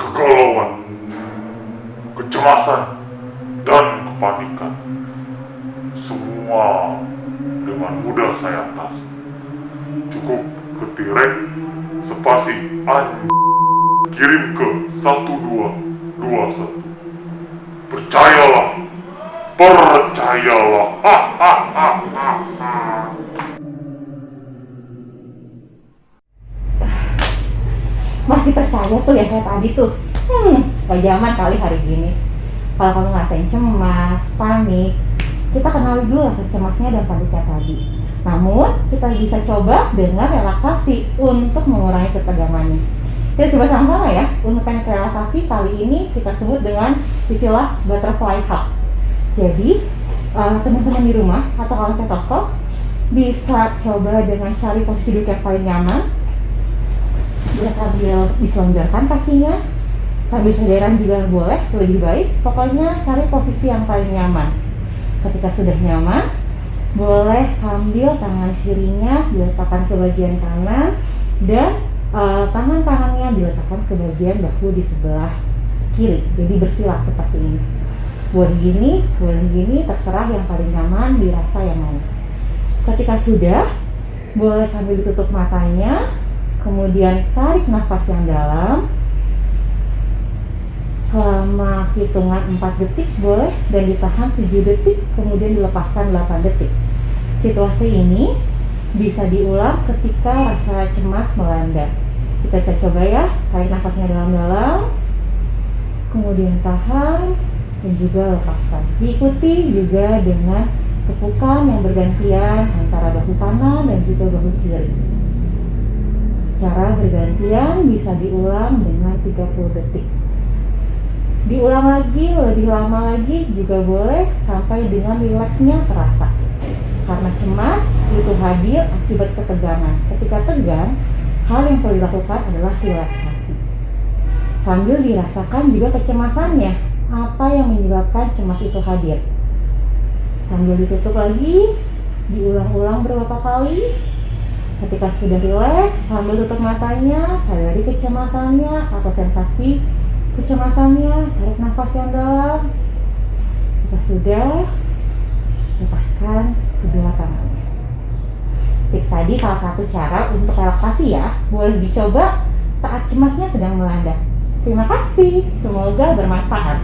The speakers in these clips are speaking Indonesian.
kegalauan, kecemasan, dan kepanikan. Semua dengan mudah saya atasi. Cukup ketirek spasi kirim ke 1221. Percayalah, percayalah. Masih percaya tuh yang kayak tadi tuh? Gak zaman kali hari gini. Kalau kamu ngerasain cemas, panik, kita kenali dulu rasa cemasnya dan paniknya tadi. Namun, kita bisa coba dengan relaksasi untuk mengurangi ketegangannya. Kita coba sama-sama ya. Untuk teknik relaksasi kali ini kita sebut dengan istilah butterfly hug. Jadi, teman-teman di rumah atau kalau stetoskop bisa coba dengan cari posisi duduk yang paling nyaman. Bisa sambil diselonjorkan kakinya, sambil sederan juga boleh, lebih baik. Pokoknya cari posisi yang paling nyaman. Ketika sudah nyaman, boleh sambil tangan kirinya diletakkan ke bagian kanan dan tangan kanannya diletakkan ke bagian bahu di sebelah kiri. Jadi bersila seperti ini. Boleh gini, terserah yang paling nyaman, dirasa yang mana. Ketika sudah, boleh sambil ditutup matanya, kemudian tarik nafas yang dalam selama hitungan 4 detik boleh, dan ditahan 7 detik, kemudian dilepaskan 8 detik. Situasi ini bisa diulang ketika rasa cemas melanda. Kita coba ya, tarik nafasnya dalam-dalam, kemudian tahan, dan juga lepaskan. Diikuti juga dengan tepukan yang bergantian antara bahu kanan dan juga bahu kiri. Secara bergantian bisa diulang dengan 30 detik. Diulang lagi, lebih lama lagi juga boleh sampai dengan rileksnya terasa. Karena cemas itu hadir akibat ketegangan. Ketika tegang, hal yang perlu dilakukan adalah relaksasi. Sambil dirasakan juga kecemasannya, apa yang menyebabkan cemas itu hadir. Sambil ditutup lagi, diulang-ulang beberapa kali. Ketika sudah rileks, sambil tutup matanya, sadari kecemasannya atau sensasi kecemasannya, tarik nafas yang dalam. Jika sudah, lepaskan kedua tangannya. Tips tadi salah satu cara untuk relaksasi ya, boleh dicoba saat cemasnya sedang melanda. Terima kasih, semoga bermanfaat.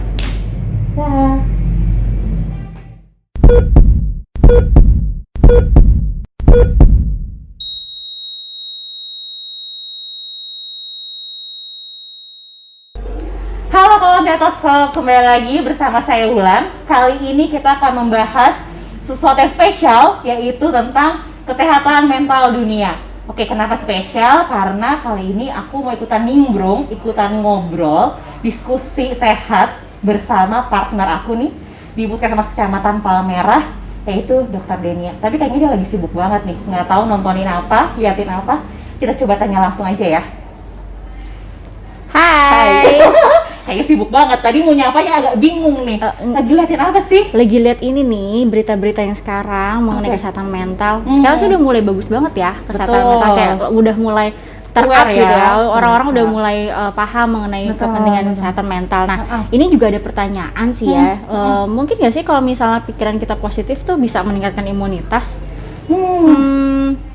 Dah. Halo kawan stetoskop, kembali lagi bersama saya Wulan. Kali ini kita akan membahas sesuatu yang spesial, yaitu tentang kesehatan mental dunia. Oke, kenapa spesial? Karena kali ini aku mau ikutan nimbrung, ikutan ngobrol, diskusi sehat bersama partner aku nih di Puskesmas Kecamatan Palmerah, yaitu Dr. Denia. Tapi kayaknya dia lagi sibuk banget nih, nggak tahu nontonin apa, liatin apa. Kita coba tanya langsung aja ya. Hai. Kayaknya sibuk banget. Tadi mau nyapanya agak bingung nih. Lagi liatin apa sih? Lagi lihat ini nih, berita-berita yang sekarang mengenai kesehatan mental. Sekarang sih udah mulai bagus banget ya kesehatan mental, kayak udah mulai ter-up gitu ya. Orang-orang udah mulai paham mengenai kepentingan kesehatan mental. Nah, ini juga ada pertanyaan sih ya. Mungkin nggak sih kalau misalnya pikiran kita positif tuh bisa meningkatkan imunitas?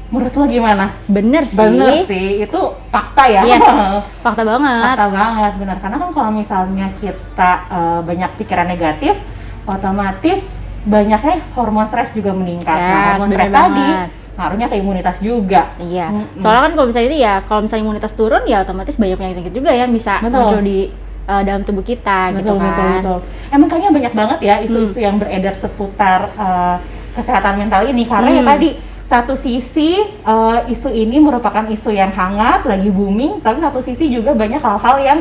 Menurut lo gimana? Bener sih. Bener sih, itu fakta ya. Yes, fakta banget. Fakta banget, benar. Karena kan kalau misalnya kita banyak pikiran negatif, otomatis banyaknya hormon stres juga meningkat. Yes, Nah, hormon stres tadi ngaruhnya ke imunitas juga. Iya. Soalnya kan kalau misalnya itu ya, kalau misalnya imunitas turun ya otomatis banyak penyakit juga yang bisa muncul di dalam tubuh kita. Betul, gitu kan. betul. Emang kayaknya banyak banget ya isu-isu yang beredar seputar kesehatan mental ini. Karena ya tadi, satu sisi isu ini merupakan isu yang hangat, lagi booming, tapi satu sisi juga banyak hal-hal yang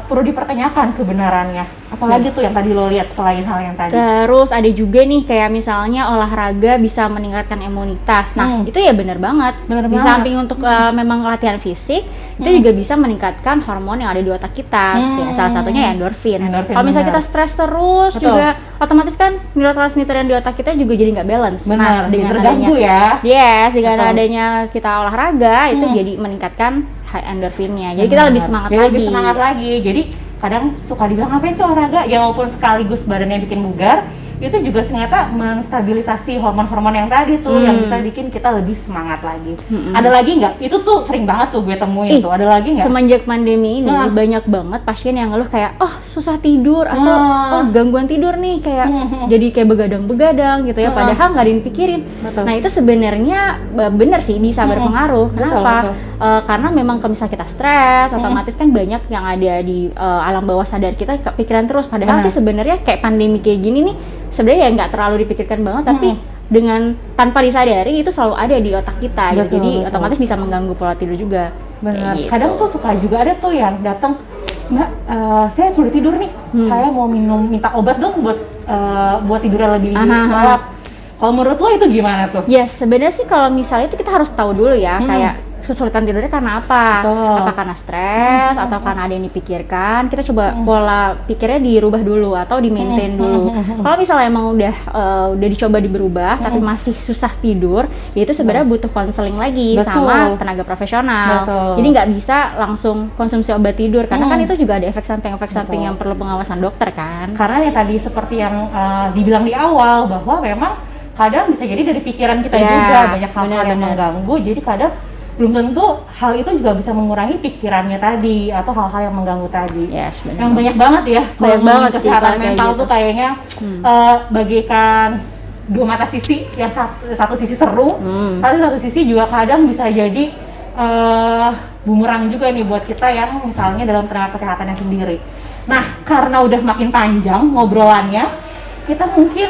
perlu dipertanyakan kebenarannya. Apalagi tuh yang tadi lo lihat selain hal yang tadi. Terus ada juga nih kayak misalnya olahraga bisa meningkatkan imunitas. Nah, itu ya benar banget. Di samping untuk memang latihan fisik, itu juga bisa meningkatkan hormon yang ada di otak kita. Ya, salah satunya ya endorfin. Kalau misalnya kita stres terus juga otomatis kan neurotransmitter yang di otak kita juga jadi nggak balance. Benar, dengan terganggu adanya, ya. Yes, dengan adanya kita olahraga itu jadi meningkatkan high endorfinnya. Jadi kita lebih semangat Jadi lagi. lebih semangat lagi. Jadi kadang suka dibilang ngapain sih olahraga? Ya walaupun sekaligus badannya bikin bugar, itu juga ternyata menstabilisasi hormon-hormon yang tadi tuh yang bisa bikin kita lebih semangat lagi. Ada lagi nggak? Itu tuh sering banget tuh gue temuin tuh. Ada lagi nggak? Semenjak pandemi ini banyak banget pasien yang ngeluh kayak susah tidur atau gangguan tidur nih kayak jadi kayak begadang-begadang gitu ya, padahal nggak ada yang dipikirin. Betul. Nah itu sebenarnya bener sih bisa berpengaruh. Kenapa? Karena memang kalau misalnya kita stres, otomatis kan banyak yang ada di alam bawah sadar kita kepikiran terus. Padahal sih sebenarnya kayak pandemi kayak gini nih sebenarnya ya nggak terlalu dipikirkan banget, tapi dengan tanpa disadari itu selalu ada di otak kita. Gitu. Jadi otomatis bisa mengganggu pola tidur juga. Benar. Gitu. Kadang tuh suka juga ada tuh yang datang, Mbak, saya sulit tidur nih. Saya mau minta obat dong buat tidurnya lebih lelap. Kalau menurut lo itu gimana tuh? Ya sebenarnya sih kalau misalnya itu kita harus tahu dulu ya kayak kesulitan tidurnya karena apa? Betul. Apa karena stres atau karena ada yang dipikirkan? Kita coba pola pikirnya dirubah dulu atau di maintain dulu. Kalau misalnya emang udah dicoba berubah tapi masih susah tidur, ya itu sebenarnya butuh konseling lagi sama tenaga profesional. Jadi nggak bisa langsung konsumsi obat tidur karena kan itu juga ada efek samping yang perlu pengawasan dokter kan. Karena ya tadi seperti yang dibilang di awal bahwa memang kadang bisa jadi dari pikiran kita juga banyak hal-hal yang mengganggu. Jadi kadang belum tentu hal itu juga bisa mengurangi pikirannya tadi atau hal-hal yang mengganggu tadi. Yes, yang banyak banget ya kalau ngomongin kesehatan mental gitu. tuh kayaknya bagaikan dua mata sisi, yang satu sisi seru, tapi satu sisi juga kadang bisa jadi bumerang juga nih buat kita yang misalnya dalam tenaga kesehatannya sendiri. Nah, karena udah makin panjang ngobrolannya, kita mungkin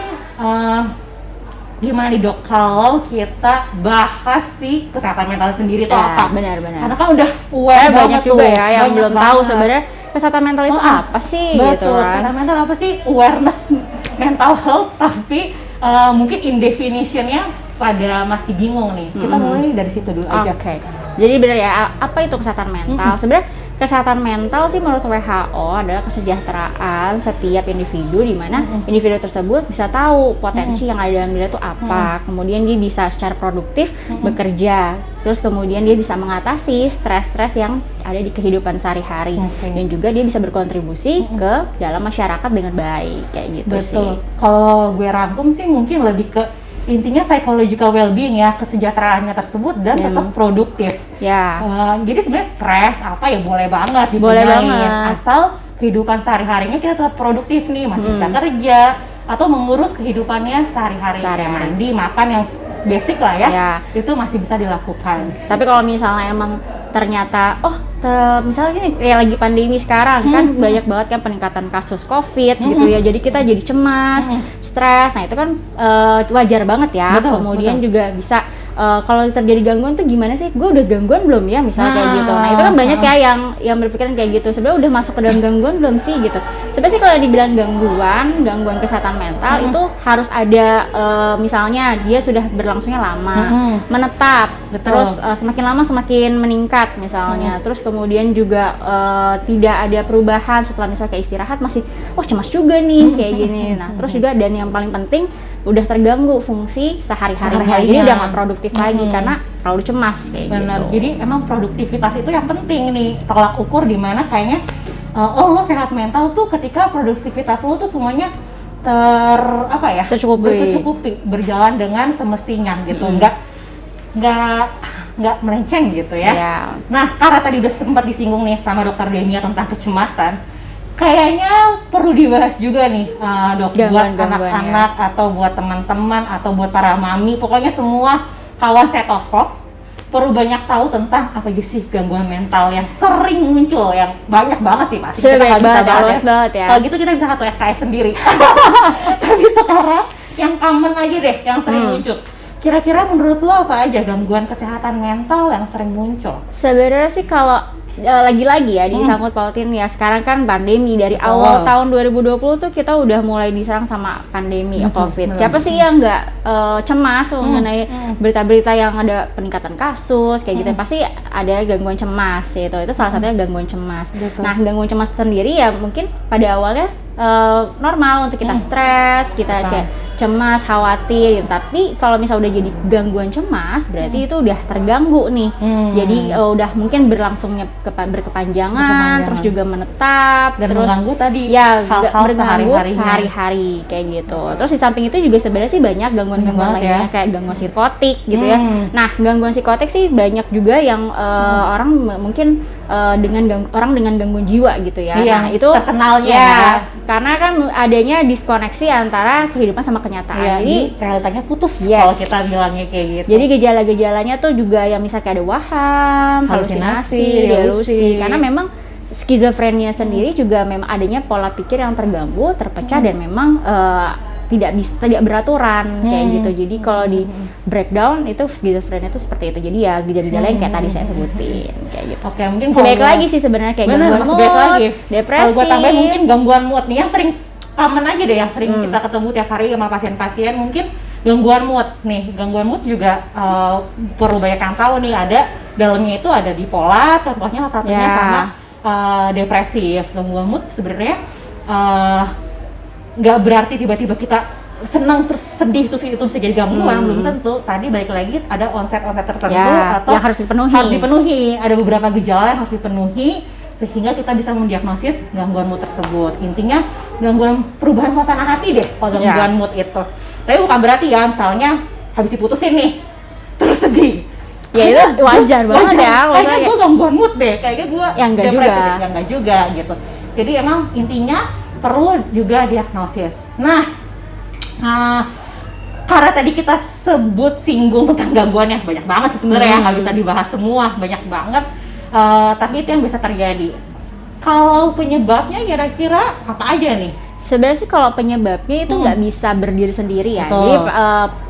gimana nih dok kalau kita bahas si kesehatan mental sendiri itu apa? Benar-benar. Karena kan udah aware banyak juga tuh, ya yang banyak belum tahu sebenarnya kesehatan mental itu apa sih. Betul, gitu kan. kesehatan mental apa sih? Awareness mental health, tapi mungkin in definition-nya pada masih bingung nih. Kita mulai dari situ dulu aja. Oke. Jadi benar ya, apa itu kesehatan mental? Sebenarnya kesehatan mental sih menurut WHO adalah kesejahteraan setiap individu di mana individu tersebut bisa tahu potensi yang ada dalam diri itu apa. Kemudian dia bisa secara produktif bekerja. Terus kemudian dia bisa mengatasi stres-stres yang ada di kehidupan sehari-hari. Dan juga dia bisa berkontribusi ke dalam masyarakat dengan baik kayak gitu. Betul. Sih. Kalau gue rangkum sih mungkin lebih ke intinya psychological well-being ya, kesejahteraannya tersebut dan tetap produktif. Ya. Jadi sebenarnya stres apa ya boleh banget Boleh dipunyain, banget. asal kehidupan sehari-harinya kita tetap produktif nih, masih bisa kerja atau mengurus kehidupannya sehari-hari, kayak mandi, makan yang basic lah ya. Itu masih bisa dilakukan. Tapi kalau misalnya emang ternyata misalnya gini kayak lagi pandemi sekarang kan banyak banget kan peningkatan kasus COVID gitu ya, jadi kita jadi cemas, stres. Nah itu kan wajar banget ya. Kemudian juga bisa kalau terjadi gangguan tuh gimana sih? Gue udah gangguan belum ya? Misalnya kayak gitu. Nah itu kan banyak ya yang berpikiran kayak gitu. Sebenarnya udah masuk ke dalam gangguan belum sih gitu? Sebenarnya sih kalau dibilang gangguan kesehatan mental itu harus ada misalnya dia sudah berlangsungnya lama, menetap, terus semakin lama semakin meningkat misalnya. Terus kemudian juga tidak ada perubahan setelah misalnya kayak istirahat masih cemas juga nih kayak gini. Nah terus juga dan yang paling penting udah terganggu fungsi sehari-harinya, jadi udah nggak produktif lagi karena terlalu cemas kayak gitu. Jadi emang produktivitas itu yang penting nih, tolak ukur di mana kayaknya lo sehat mental tuh ketika produktivitas lo tuh semuanya tercukupi, berjalan dengan semestinya gitu, nggak melenceng gitu ya. Nah karena tadi udah sempat disinggung nih sama dokter Denia tentang kecemasan, kayaknya perlu dibahas juga nih dok, buat anak-anak atau buat teman-teman atau buat para mami, pokoknya semua kawan stetoskop perlu banyak tahu tentang apa aja sih gangguan mental yang sering muncul, yang banyak banget sih pasti kita nggak bisa bahas ya. Kalau gitu kita bisa satu SKS sendiri. Tapi sekarang yang common aja deh, yang sering muncul. Kira-kira menurut lo apa aja gangguan kesehatan mental yang sering muncul? Sebenarnya sih kalau lagi-lagi ya disangkut pautin ya, sekarang kan pandemi dari awal tahun 2020 tuh kita udah mulai diserang sama pandemi COVID. Siapa sih yang nggak cemas mengenai berita-berita yang ada peningkatan kasus kayak gitu? Pasti ada gangguan cemas itu salah satunya gangguan cemas. Nah gangguan cemas sendiri ya mungkin pada awalnya normal untuk kita stres, kita Betul. kayak cemas, khawatir gitu. Tapi kalau misal udah jadi gangguan cemas, berarti itu udah terganggu nih. Jadi udah mungkin berlangsungnya berkepanjangan, terus juga menetap, Dan terus mengganggu tadi ya hal-hal berganggu sehari-harinya. sehari-hari kayak gitu. Terus di samping itu juga sebenarnya sih banyak gangguan-gangguan Banyak banget lainnya kayak gangguan psikotik gitu ya. Nah, gangguan psikotik sih banyak juga yang orang mungkin orang dengan gangguan jiwa gitu ya. Iya, Nah, itu terkenalnya ya, ya. karena kan adanya diskoneksi antara kehidupan sama kenyataan. Iya, Jadi realitanya putus Yes. kalau kita bilangnya kayak gitu. jadi gejala-gejalanya tuh juga yang misalnya kayak ada waham, halusinasi, delusi. Karena memang skizofrenia sendiri juga memang adanya pola pikir yang terganggu, terpecah dan memang tidak beraturan kayak gitu. Jadi kalau di breakdown itu skizofrenia itu seperti itu. Jadi ya gejala-gejala yang kayak tadi saya sebutin kayak gitu. Oke, mungkin Masih kalau baik gua- lagi sih sebenarnya kayak Bener, gangguan masih mood, baik lagi. depresi. Kalau gue tambahin mungkin gangguan mood nih yang sering common aja deh, yang sering kita ketemu tiap hari sama pasien-pasien, mungkin gangguan mood nih. Gangguan mood juga perlu banyak yang tahu nih, ada dalamnya itu ada bipolar, contohnya salah satunya Ya. sama depresif. Gangguan mood sebenarnya nggak berarti tiba-tiba kita senang terus sedih terus itu bisa jadi gangguan, belum tentu. Tadi balik lagi ada onset tertentu Ya, atau yang harus dipenuhi. harus dipenuhi. Ada beberapa gejala yang harus dipenuhi sehingga kita bisa mendiagnosis gangguan mood tersebut. Intinya gangguan perubahan suasana hati deh kalau gangguan mood itu. Tapi bukan berarti ya misalnya habis diputusin nih terus sedih. Ya, itu wajar banget ya, Kayaknya maksudnya gue gangguan mood deh, kayaknya gue Ya, enggak depresi juga. deh. Ya enggak juga gitu. Jadi emang intinya perlu juga diagnosis. Nah, karena tadi kita singgung tentang gangguannya banyak banget sih sebenarnya, nggak bisa dibahas semua, banyak banget. Tapi itu yang bisa terjadi. Kalau penyebabnya kira-kira apa aja nih? Sebenarnya sih kalau penyebabnya itu nggak bisa berdiri sendiri ya, Betul. jadi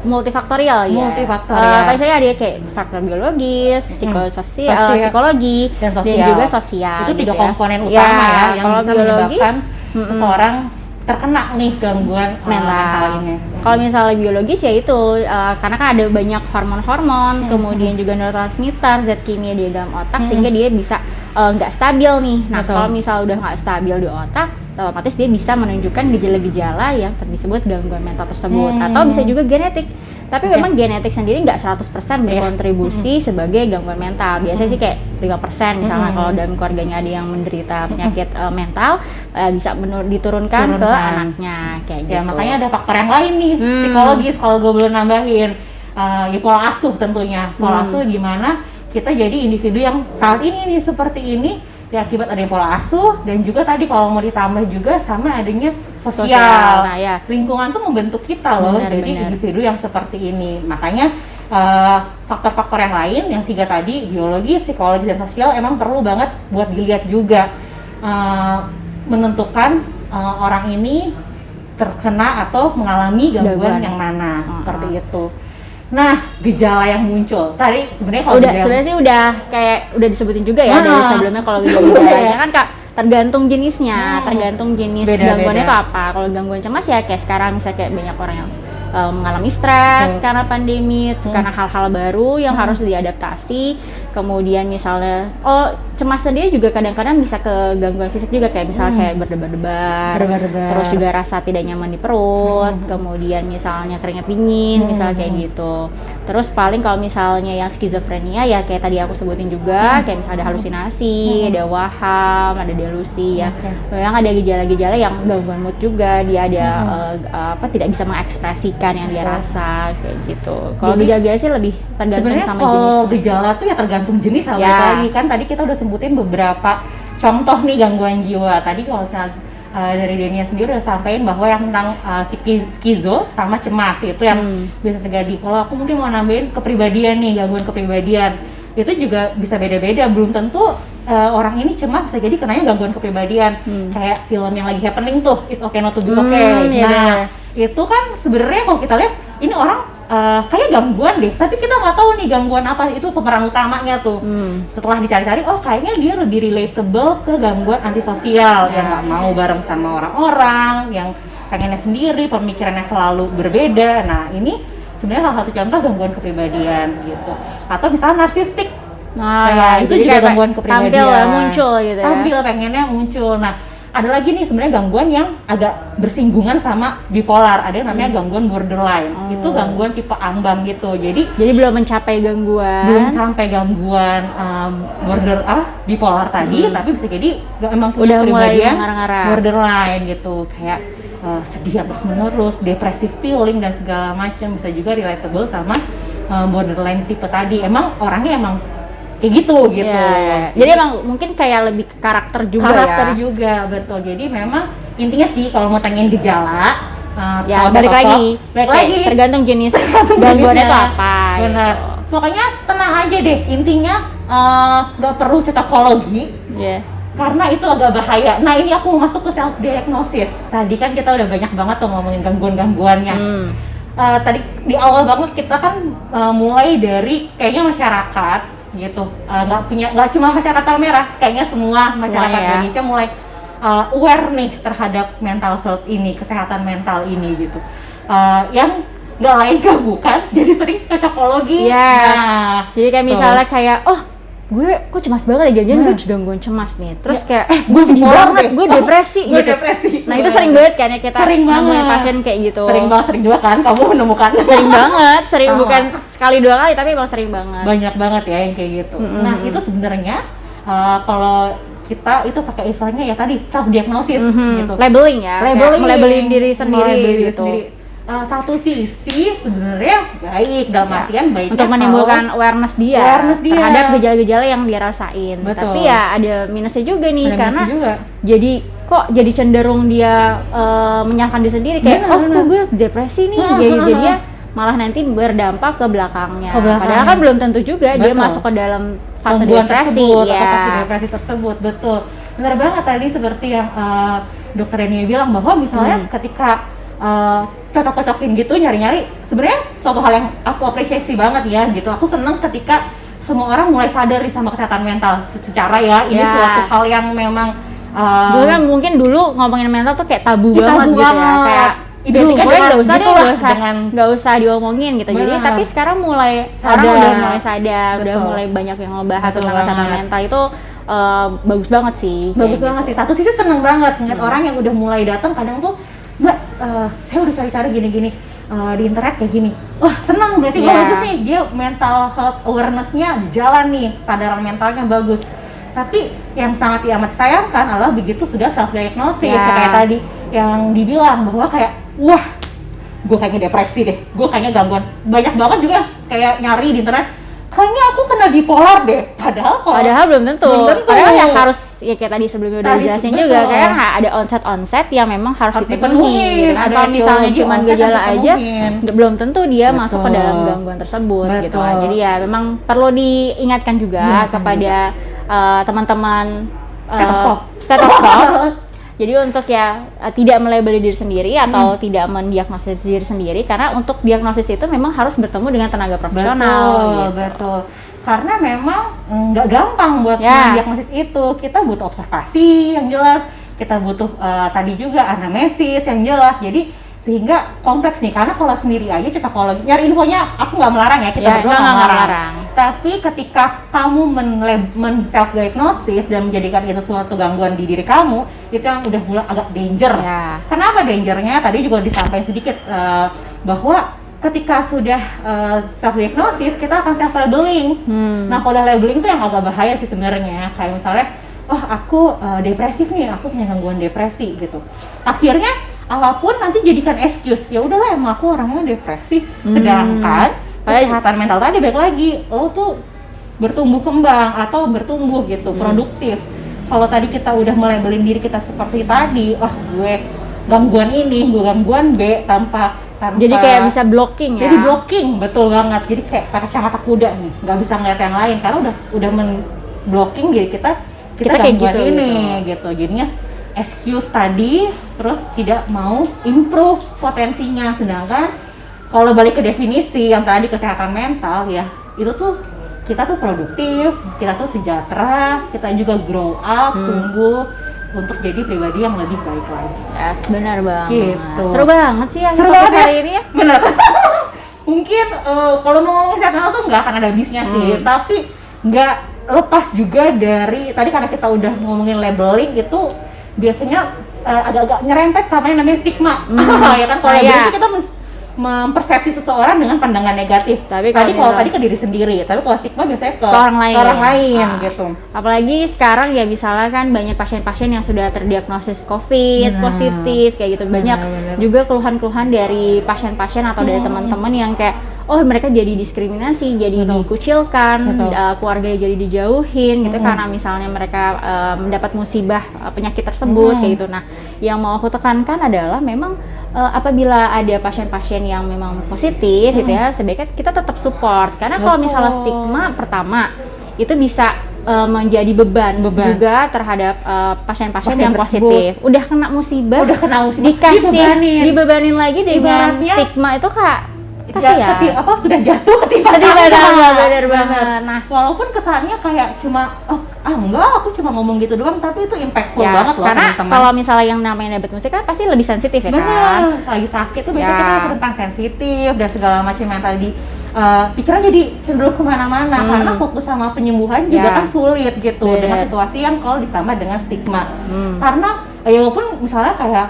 multifaktorial ya. Multifaktorial. Misalnya ada kayak faktor biologis, psikososial, Sosial. psikologi, Dan sosial. juga sosial. Itu tiga gitu ya. komponen utama ya yang kalau bisa biologis, menyebabkan seseorang terkena nih gangguan mental ini. Kalau misalnya biologis ya itu karena kan ada banyak hormon-hormon, kemudian juga neurotransmitter, zat kimia di dalam otak sehingga dia bisa nggak stabil nih. Nah, Betul. kalau misalnya udah nggak stabil di otak, otomatis dia bisa menunjukkan gejala-gejala yang disebut gangguan mental tersebut, atau bisa juga genetik. Tapi memang genetik sendiri nggak 100% berkontribusi sebagai gangguan mental. Biasanya sih kayak 5% misalnya kalau dalam keluarganya ada yang menderita penyakit mental, bisa diturunkan ke anaknya kayak gitu. Ya makanya ada faktor yang lain nih, psikologis kalau gue belum nambahin. Ya pola asuh tentunya. Pola asuh gimana kita jadi individu yang saat ini nih seperti ini ya akibat adanya pola asuh, dan juga tadi kalau mau ditambah juga sama adanya sosial. Nah, ya. Lingkungan tuh membentuk kita loh Benar, jadi benar. individu yang seperti ini. Makanya faktor-faktor yang lain yang 3 tadi, biologis, psikologis, dan sosial emang perlu banget buat dilihat juga, menentukan orang ini terkena atau mengalami gangguan yang mana, seperti itu. Nah, gejala yang muncul tadi sebenarnya kalau Sebenarnya sih udah disebutin juga ya dari sebelumnya. Kalau gejalanya kan Kak, tergantung jenisnya, tergantung jenis Beda-beda. gangguannya itu apa. Kalau gangguan cemas ya kayak sekarang misalnya kayak banyak orang yang mengalami stres karena pandemi, karena hal-hal baru yang harus diadaptasi. Kemudian misalnya cemas sendiri juga kadang-kadang bisa ke gangguan fisik juga, kayak misalnya kayak berdebar-debar, terus juga rasa tidak nyaman di perut, kemudian misalnya keringat dingin, misalnya kayak gitu. Terus paling kalau misalnya yang skizofrenia ya kayak tadi aku sebutin juga, kayak misalnya ada halusinasi, ada waham, ada delusi ya. Memang ada gejala-gejala yang gangguan mood juga, dia ada tidak bisa mengekspresikan yang dia rasa kayak gitu. Kalau gejala sih lebih tergantung sebenarnya sama kalau jenis. gejala tuh ya tergantung jenis Ya. lagi kan. Tadi kita udah sebutin beberapa contoh nih gangguan jiwa. Tadi kalau misalnya dari Denia sendiri udah sampaikan bahwa yang tentang skizo sama cemas itu yang bisa terjadi. Kalau aku mungkin mau nambahin kepribadian nih, gangguan kepribadian itu juga bisa beda-beda. Belum tentu orang ini cemas, bisa jadi kenanya gangguan kepribadian. Kayak film yang lagi happening tuh, It's Okay Not To Be Okay. Iya, Nah, bener. itu kan sebenarnya kalau kita lihat ini orang kayak gangguan deh, tapi kita nggak tahu nih gangguan apa. Itu pemeran utamanya tuh. Setelah dicari-cari, kayaknya dia lebih relatable ke gangguan antisosial yang nggak mau bareng sama orang-orang, yang pengennya sendiri, pemikirannya selalu berbeda. Nah, ini sebenarnya salah satu contoh gangguan kepribadian gitu. Atau misalnya narsistik. Nah, Itu jadi juga kayak gangguan kepribadian. tampil muncul gitu ya. Tampil pengennya muncul. Nah, ada lagi nih sebenarnya gangguan yang agak bersinggungan sama bipolar. Ada yang namanya gangguan borderline. Itu gangguan tipe ambang gitu. Jadi belum mencapai gangguan. Belum sampai gangguan bipolar tadi, tapi bisa jadi emang punya Udah mulai kepribadian mengarah-arah. borderline gitu, kayak sedih terus menerus, depressive feeling dan segala macam. Bisa juga relatable sama borderline tipe tadi. Emang orangnya emang kayak gitu. Ya. Jadi emang mungkin kayak lebih ke karakter juga karakter juga, betul. Jadi memang intinya sih kalau mau tanyain gejala, ya kalau balik cocok, lagi tergantung jenis gangguannya itu apa. Benar. Gitu. Pokoknya tenang aja deh. Intinya nggak perlu cocokologi. Yes. Karena itu agak bahaya. Nah ini aku mau masuk ke self diagnosis. Tadi kan kita udah banyak banget tuh ngomongin gangguan-gangguannya. Tadi di awal banget kita kan mulai dari kayaknya masyarakat gitu, nggak cuma masyarakat Palmerah, kayaknya semua masyarakat Indonesia mulai aware nih terhadap mental health ini, kesehatan mental ini gitu. Yang nggak lain nggak bukan jadi sering cocokologi. Nah, jadi kayak misalnya kayak gue kok cemas banget ya, jangan gue gangguan cemas nih, terus kayak gue sedih bipolar banget, deh. gue depresi gue gitu. depresi. Nah itu sering banget kan ya kita Sering nemuin banget. pasien kayak gitu. Sering juga kan kamu menemukan. Sering banget, sering Sama. bukan sekali dua kali tapi emang sering banget. Banyak banget ya yang kayak gitu. Nah itu sebenarnya kalau kita itu pakai istilahnya ya tadi self diagnosis gitu. Labeling ya, labeling diri sendiri Melabeli diri gitu. sendiri. Satu sisi sebenarnya baik dalam artian baiknya untuk menimbulkan awareness dia terhadap gejala-gejala yang dia rasain. Betul. Tapi ya ada minusnya juga nih, Ada karena minusnya juga. jadi kok jadi cenderung dia menyalahkan diri sendiri kayak kok gue depresi nih, jadinya malah nanti berdampak ke belakangnya. Padahal kan belum tentu juga dia masuk ke dalam fase depresi atau fase depresi tersebut. Betul, benar banget tadi seperti yang dokter Renia bilang bahwa misalnya ketika cocok-cocokin gitu, nyari-nyari, sebenarnya suatu hal yang aku apresiasi banget ya gitu. Aku seneng ketika semua orang mulai sadar nih sama kesehatan mental secara ini suatu hal yang memang dulu kan mungkin dulu ngomongin mental tuh kayak tabu banget gitu ya, kayak identikan nggak usah diomongin gitu. Jadi tapi sekarang mulai sadar. Orang udah mulai sadar, udah mulai banyak yang ngebahas tentang kesehatan mental itu bagus banget sih. Bagus banget sih. Satu sisi seneng banget ngeliat orang yang udah mulai datang, kadang tuh Mbak, saya udah cari-cari gini-gini di internet kayak gini. Wah seneng, berarti bagus nih, dia mental health awareness-nya jalan nih, kesadaran mentalnya bagus. Tapi yang sangat amat sayangkan adalah begitu sudah self diagnosis kayak tadi yang dibilang bahwa kayak wah gue kayaknya depresi deh, gue kayaknya gangguan. Banyak banget juga kayak nyari di internet, kayaknya aku kena bipolar deh. Padahal belum tentu. Padahal ya harus ya kayak tadi sebelumnya udah dijelasin juga, kayak ada onset yang memang harus dipenuhi. Ada kalau misalnya cuma gejala aja, belum tentu dia masuk ke dalam gangguan tersebut gitu. Jadi ya memang perlu diingatkan juga kepada teman-teman stetoskop. Jadi untuk tidak melabeli diri sendiri atau tidak mendiagnosis diri sendiri, karena untuk diagnosis itu memang harus bertemu dengan tenaga profesional. Betul. Karena memang nggak gampang buat mendiagnosis itu. Kita butuh observasi yang jelas, kita butuh tadi juga anamnesis yang jelas. Jadi sehingga kompleks nih, karena kalau sendiri aja cocokologi nyari infonya, aku nggak melarang ya, kita berdua nggak melarang. Tapi ketika kamu self diagnosis dan menjadikan itu suatu gangguan di diri kamu, itu yang udah mulai agak danger. Kenapa dangernya? Tadi juga disampaikan sedikit bahwa ketika sudah self diagnosis kita akan self labeling. Nah kalau udah labeling tuh yang agak bahaya sih sebenarnya. Kayak misalnya, aku depresif nih, aku punya gangguan depresi gitu. Akhirnya apapun nanti jadikan excuse, ya udahlah emang aku orangnya depresi. Sedangkan kesehatan mental tadi baik lagi, lo tuh bertumbuh kembang atau bertumbuh gitu, produktif. Kalau tadi kita udah melabelin diri kita seperti tadi, gue gangguan ini, gue gangguan B tanpa jadi kayak bisa blocking ya. Jadi blocking, betul banget. Jadi kayak pakai kacamata kuda nih, nggak bisa ngeliat yang lain karena udah blocking diri kita gangguan gitu, ini gitu. Jadinya excuse tadi, terus tidak mau improve potensinya. Sedangkan kalau balik ke definisi yang tadi kesehatan mental ya, itu tuh kita tuh produktif, kita tuh sejahtera, kita juga grow up, tumbuh untuk jadi pribadi yang lebih baik lagi. Yes, benar banget. Gitu. Seru banget sih yang Seru banget hari ini ya. Benar. Mungkin kalau mau ngomong kesehatan mental tuh nggak akan ada habisnya sih, tapi nggak lepas juga dari tadi karena kita udah ngomongin labeling itu, biasanya agak-agak nyerempet sama yang namanya stigma. Ya kan, kalau Iya. itu kita mempersepsi seseorang dengan pandangan negatif. Tapi kalau kalau tadi ke diri sendiri, tapi kalau stigma biasanya ke orang lain. gitu. Apalagi sekarang ya misalnya kan banyak pasien-pasien yang sudah terdiagnosis COVID Benar. positif kayak gitu. Banyak Benar. juga keluhan-keluhan dari pasien-pasien atau dari teman-teman yang kayak oh mereka jadi diskriminasi, jadi Betul. dikucilkan, Betul. keluarganya jadi dijauhin gitu karena misalnya mereka mendapat musibah penyakit tersebut kayak gitu. Nah, yang mau aku tekankan adalah memang apabila ada pasien-pasien yang memang positif gitu ya, sebaiknya kita tetap support karena kalau misalnya Betul. stigma pertama itu bisa menjadi beban juga terhadap pasien-pasien Pasien yang tersebut. positif. Udah kena musibah, Dikasih dibebanin lagi dengan Ibaratnya, stigma itu Kak. ya, Kasihan. sudah jatuh ketimpa Ketimpa tangga. tangga, bener banget. Nah, walaupun kesannya kayak cuma enggak, aku cuma ngomong gitu doang, tapi itu impactful ya, banget loh karena teman-teman. kalau misalnya yang namanya dapat musik kan pasti lebih sensitif ya kan. Bener, lagi sakit tuh biasanya Ya. kita harus tentang sensitif dan segala macam yang tadi pikiran jadi cenderung kemana-mana karena fokus sama penyembuhan juga Ya. kan sulit gitu Bener. dengan situasi yang kalau ditambah dengan stigma. Karena ya walaupun misalnya kayak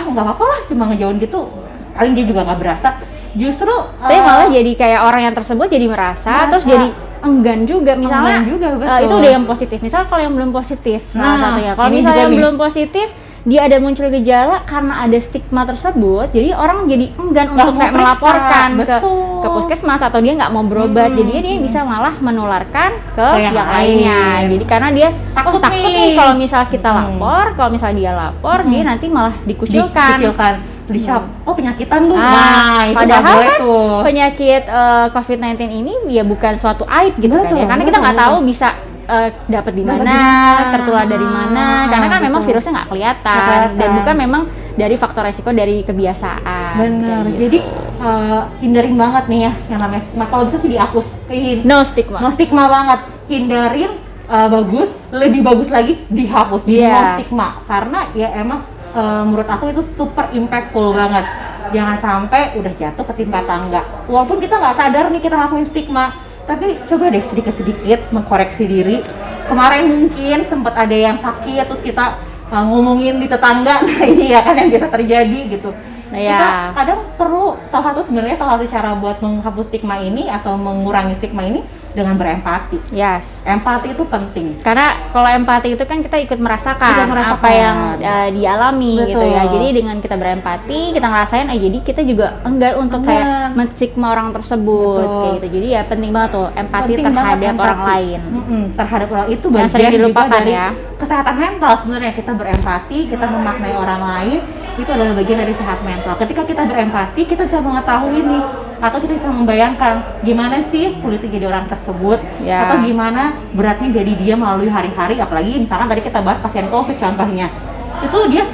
nggak apa-apa lah cuma ngejauhin gitu, paling dia juga nggak berasa. Justru Tapi malah jadi kayak orang yang tersebut jadi merasa. Terus jadi enggan juga misalnya. Enggan juga, betul. Itu udah yang positif. Misal kalau yang belum positif salah Nah, satunya. Kalau ini misalnya juga yang nih. belum positif dia ada muncul gejala karena ada stigma tersebut, jadi orang jadi enggan Nggak untuk mau kayak periksa, melaporkan betul. ke puskesmas atau dia nggak mau berobat, jadinya dia bisa malah menularkan ke yang yang lainnya. lain. Jadi karena dia Takut takut nih. nih kalau misal kita lapor, kalau misal dia lapor dia nanti malah dikucilkan. dicap, penyakitan lu. Ah, Nah, itu nggak padahal boleh kan tuh. penyakit COVID-19 ini ya bukan suatu aib gitu kan Betul, ya, karena kita nggak betul. tahu bisa dapat di Dapat mana, di mana. tertular dari mana, karena kan memang betul. virusnya nggak kelihatan Nggak kelihatan. dan bukan memang dari faktor resiko dari kebiasaan. Bener, kayak gitu. jadi hindarin banget nih ya yang namanya stigma. Kalau bisa sih dihapus, no stigma. no stigma banget, hindarin. Bagus, lebih bagus lagi dihapus, di Iya. no stigma, karena ya emang menurut aku itu super impactful banget. Jangan sampai udah jatuh ketimpa tangga, walaupun kita nggak sadar nih kita ngelakuin stigma, tapi coba deh sedikit-sedikit mengkoreksi diri. Kemarin mungkin sempat ada yang sakit terus kita ngomongin di tetangga, nah ini ya kan yang biasa terjadi gitu. Nah, Kita ya. kadang perlu salah satu cara buat menghapus stigma ini atau mengurangi stigma ini dengan berempati. Yes. Empati itu penting. Karena kalau empati itu kan kita ikut merasakan, Kita merasakan. apa yang dialami gitu Betul. ya. Jadi dengan kita berempati, kita ngerasain, jadi kita juga enggan untuk kayak menstigma orang tersebut. Betul. Kayak gitu. Jadi ya penting banget tuh empati Penting terhadap banget orang empati. lain. Terhadap orang itu Yang sering bagian juga dilupakan dari ya. kesehatan mental sebenarnya. Kita berempati, kita memaknai orang lain, itu adalah bagian dari sehat mental. Ketika kita berempati, kita bisa mengetahui nih, atau kita bisa membayangkan gimana sih sulitnya jadi orang tersebut, Ya. atau gimana beratnya jadi dia melalui hari-hari. Apalagi misalkan tadi kita bahas pasien COVID contohnya, itu dia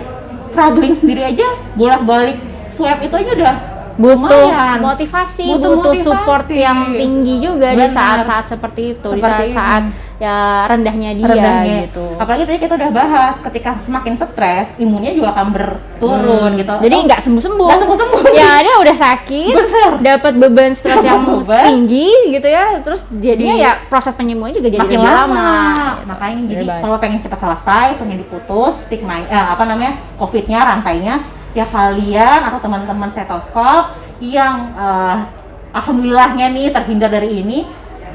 struggling sendiri aja, bolak-balik swab itu aja udah Butuh lumayan. motivasi, Butuh butuh motivasi. support yang tinggi juga di Benar. saat-saat seperti itu, di Seperti saat-saat ya rendahnya dia rendahnya. gitu. Apalagi tadi kita udah bahas, ketika semakin stres, imunnya juga akan berturun gitu. Jadi nggak sembuh-sembuh. Nggak sembuh-sembuh. Ya dia udah sakit, dapat beban stres Dapat yang beban. tinggi gitu ya. Terus jadinya ya proses penyembuhannya juga jadi makin lebih lama. lama. Makanya jadi Bener banget. kalau pengen cepat selesai, pengen diputus stigma COVID-nya, rantainya, ya kalian atau teman-teman stetoskop yang alhamdulillahnya nih terhindar dari ini,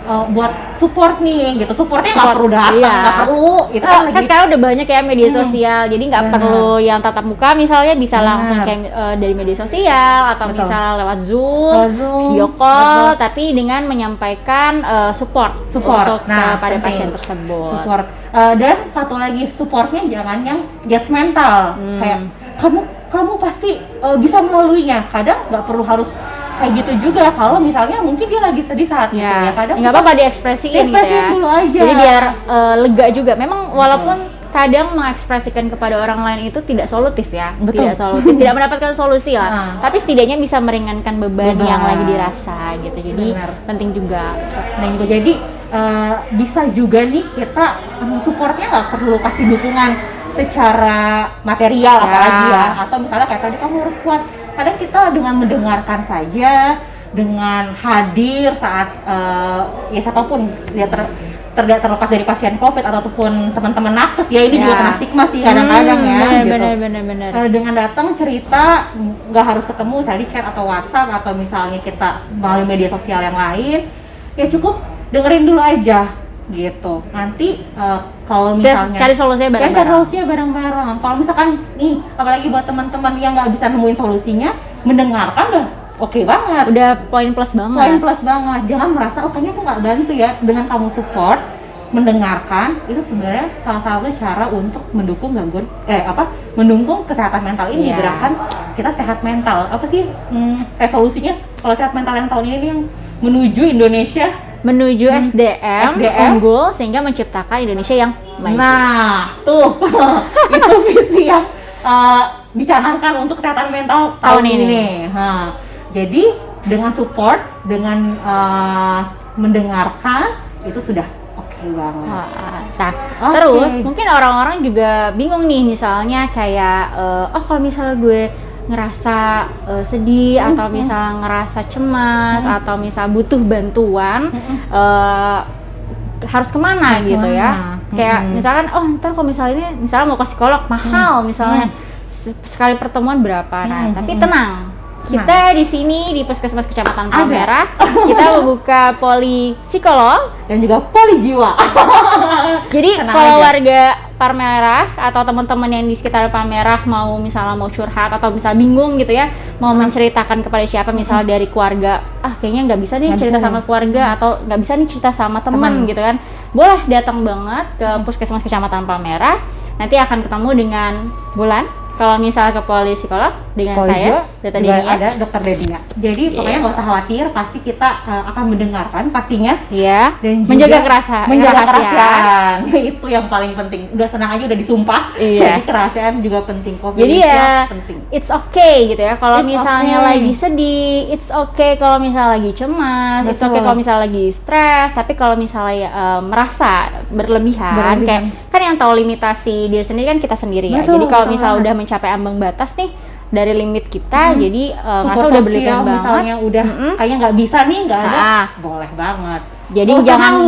buat support nih gitu. Supportnya nggak perlu datang, Iya. nggak perlu. Itu Kan, kan kan lagi sekarang udah banyak ya media sosial, jadi nggak Benar. perlu yang tatap muka misalnya, bisa Benar. langsung kayak dari media sosial atau Betul. misalnya lewat Zoom, Lewat Zoom, video call, betul. tapi dengan menyampaikan support Support. untuk Nah, kepada penting. pasien tersebut. support. Dan satu lagi, supportnya jangan yang judgmental, kayak kamu pasti bisa melaluinya. Kadang nggak perlu harus kayak gitu juga. Kalau misalnya mungkin dia lagi sedih saat itu ya, kadang nggak kita apa-apa diekspresiin gitu diekspresiin ya. dulu aja. Jadi biar lega juga. Memang walaupun kadang mengekspresikan kepada orang lain itu tidak solutif ya, Betul. tidak solutif, tidak mendapatkan solusi lah. Nah. Tapi setidaknya bisa meringankan beban Beban. yang lagi dirasa gitu. Jadi Benar. penting juga. Nah juga jadi bisa juga nih kita supportnya nggak perlu kasih dukungan secara material apalagi ya, atau misalnya kayak tadi kamu harus kuat. Kadang kita dengan mendengarkan saja, dengan hadir saat ya siapapun dia terlepas dari pasien COVID ataupun teman-teman nakes ya, ini juga kena stigma sih kadang-kadang ya gitu. Bener. Dengan datang cerita, nggak harus ketemu tadi chat atau WhatsApp atau misalnya kita melalui media sosial yang lain, ya cukup dengerin dulu aja gitu. Nanti kalau misalnya cari solusinya bareng-bareng. cari solusinya bareng-bareng. Kalau misalkan nih, apalagi buat teman-teman yang nggak bisa nemuin solusinya, mendengarkan udah oke banget. Udah poin plus banget. Poin plus banget. Jangan merasa oh kayaknya aku nggak bantu ya. Dengan kamu support, mendengarkan, itu sebenarnya salah satu cara untuk mendukung mendukung kesehatan mental ini. Iya. Gerakan kita sehat mental. Apa sih resolusinya kalau sehat mental yang tahun ini yang menuju Indonesia menuju SDM unggul sehingga menciptakan Indonesia yang maju. Nah, tuh itu visi yang dicanangkan untuk kesehatan mental tahun ini. Nah, jadi dengan support, dengan mendengarkan itu sudah oke banget. Nah, terus mungkin orang-orang juga bingung nih, misalnya kayak kalau misalnya gue ngerasa sedih atau misalnya ngerasa cemas atau misalnya butuh bantuan, harus kemana gitu ya? Kayak misalkan ntar kalau misalnya mau ke psikolog mahal misalnya sekali pertemuan berapa? Nah, tapi tenang. Kita di sini di Puskesmas Kecamatan Palmerah kita membuka poli psikolog dan juga poli jiwa. Jadi kalau warga Palmerah atau teman-teman yang di sekitar Palmerah mau curhat atau misal bingung gitu ya, mau menceritakan kepada siapa, misal dari keluarga, kayaknya nggak bisa nih cerita sama keluarga atau nggak bisa nih cerita sama teman gitu kan, boleh datang banget ke Puskesmas Kecamatan Palmerah. Nanti akan ketemu dengan Bulan. Kalau misalnya ke poli psikolog dengan saya, Dr. Denia. Ada Dr. Denia. Jadi pokoknya nggak usah khawatir, pasti kita akan mendengarkan pastinya. Iya. Dan menjaga kerahasiaan. Itu yang paling penting. Udah tenang aja, udah disumpah. Jadi kerahasiaan juga penting. Jadi ya penting. It's okay gitu ya. Kalau misalnya lagi sedih, it's okay. Kalau misalnya lagi cemas, it's okay. Kalau misalnya lagi stres. Tapi kalau misalnya merasa berlebihan, kayak kan yang tahu limitasi diri sendiri kan kita sendiri ya. Jadi kalau misalnya udah mencapai ambang batas nih dari limit kita, jadi ngerasa udah berlebihan banget, misalnya udah kayaknya nggak bisa nih, nggak ada, boleh banget. Jadi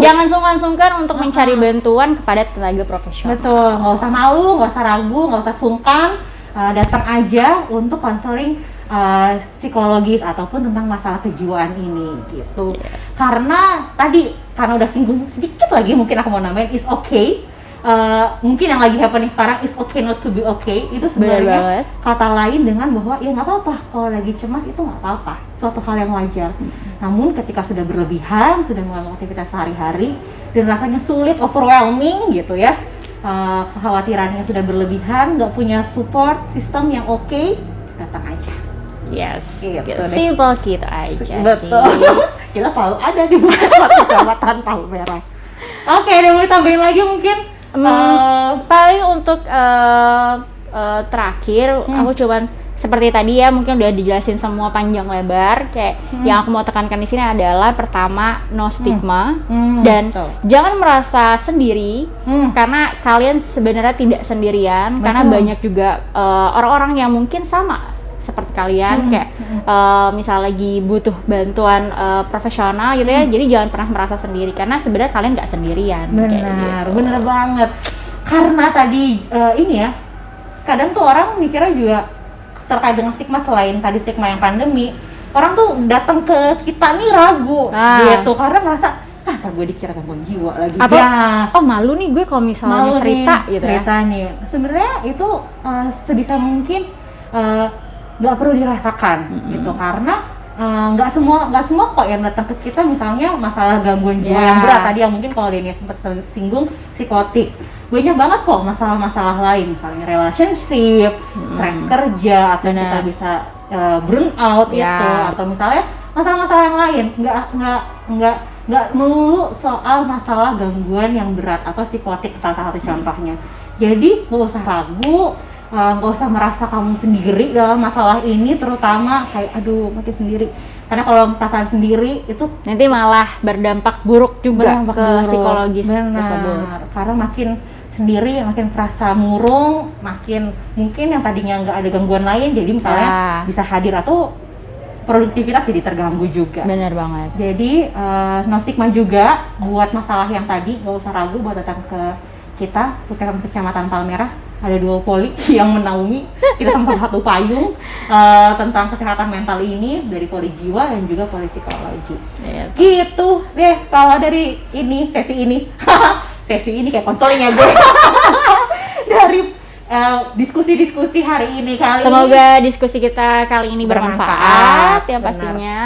jangan sungkan-sungkan untuk mencari bantuan kepada tenaga profesional. Betul, nggak usah malu, nggak usah ragu, nggak usah sungkan, datang aja untuk konseling psikologis ataupun tentang masalah kejiwaan ini gitu. Karena udah singgung sedikit lagi, mungkin aku mau nambahin is okay. Mungkin yang lagi happening sekarang is okay not to be okay, itu sebenarnya kata lain dengan bahwa ya nggak apa-apa kalau lagi cemas, itu nggak apa-apa, suatu hal yang wajar. Namun ketika sudah berlebihan, sudah mengalami aktivitas sehari-hari dan rasanya sulit, overwhelming gitu ya, kekhawatirannya sudah berlebihan, nggak punya support system yang oke, datang aja. Yes, gitu simple gitu aja. Betul. Kita selalu ada di Puskesmas Kecamatan Palmerah. Oke, ada mau tambahin lagi mungkin? Paling untuk terakhir, aku cuman seperti tadi ya, mungkin udah dijelasin semua panjang lebar. Kayak yang aku mau tekankan di sini adalah pertama, no stigma dan jangan merasa sendiri karena kalian sebenarnya tidak sendirian. Karena banyak juga orang-orang yang mungkin sama seperti kalian, kayak misal lagi butuh bantuan profesional gitu ya, jadi jangan pernah merasa sendiri karena sebenarnya kalian nggak sendirian. Bener banget. Karena tadi ini ya, kadang tuh orang mikirnya juga terkait dengan stigma, selain tadi stigma yang pandemi, orang tuh datang ke kita nih ragu gitu karena ngerasa ntar gue dikira gangguan jiwa lagi. Atau malu nih gue kalau misalnya cerita nih. Sebenarnya itu sebisa mungkin nggak perlu dirasakan gitu, karena nggak semua kok yang datang ke kita misalnya masalah gangguan jiwa yang berat tadi yang mungkin kalau Denia sempat singgung psikotik. Banyak banget kok masalah-masalah lain, misalnya relationship, stres kerja, atau kita bisa burnout itu, atau misalnya masalah-masalah yang lain. Nggak melulu soal masalah gangguan yang berat atau psikotik salah satu contohnya. Jadi nggak usah ragu, nggak usah merasa kamu sendiri dalam masalah ini, terutama kayak aduh makin sendiri, karena kalau perasaan sendiri itu nanti malah berdampak buruk juga ke psikologis tersebut. Karena makin sendiri, makin kerasa murung, makin mungkin yang tadinya nggak ada gangguan lain jadi misalnya bisa hadir atau produktivitas jadi terganggu juga. Bener banget. Jadi no stigma juga buat masalah yang tadi, gak usah ragu buat datang ke kita Puskesmas Kecamatan Palmerah. Ada 2 poli yang menaungi kita sama satu payung tentang kesehatan mental ini, dari poli jiwa dan juga poli psikologi. Iya. Gitu deh kalau dari ini sesi ini sesi ini kayak konseling ya gue. Dari diskusi-diskusi hari ini kali Semoga diskusi kita kali ini bermanfaat ya benar. pastinya.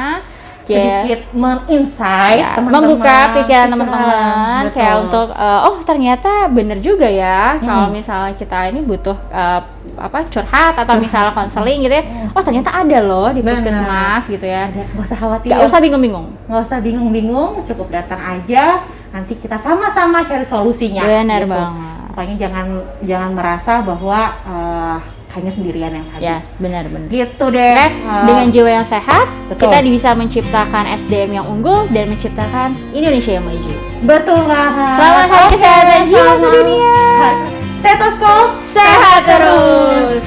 Sedikit men-insight Ya, teman-teman, membuka pikiran teman-teman betul. kayak untuk oh ternyata bener juga ya kalau misalnya kita ini butuh curhat atau misalnya konseling gitu ya. Oh ternyata ada loh di Bener. puskesmas gitu ya. Nggak usah khawatir, Gak usah bingung-bingung. nggak usah bingung-bingung, cukup datang aja, nanti kita sama-sama cari solusinya. Benar gitu. banget. Pokoknya jangan merasa bahwa hanya sendirian yang tadi. Yes, benar-benar. Gitu deh. Oke, dengan jiwa yang sehat, betul. kita bisa menciptakan SDM yang unggul dan menciptakan Indonesia yang maju. Betul banget. Selamat Hari Kesehatan Jiwa selamat. Sedunia. Stetoskop Sehat terus.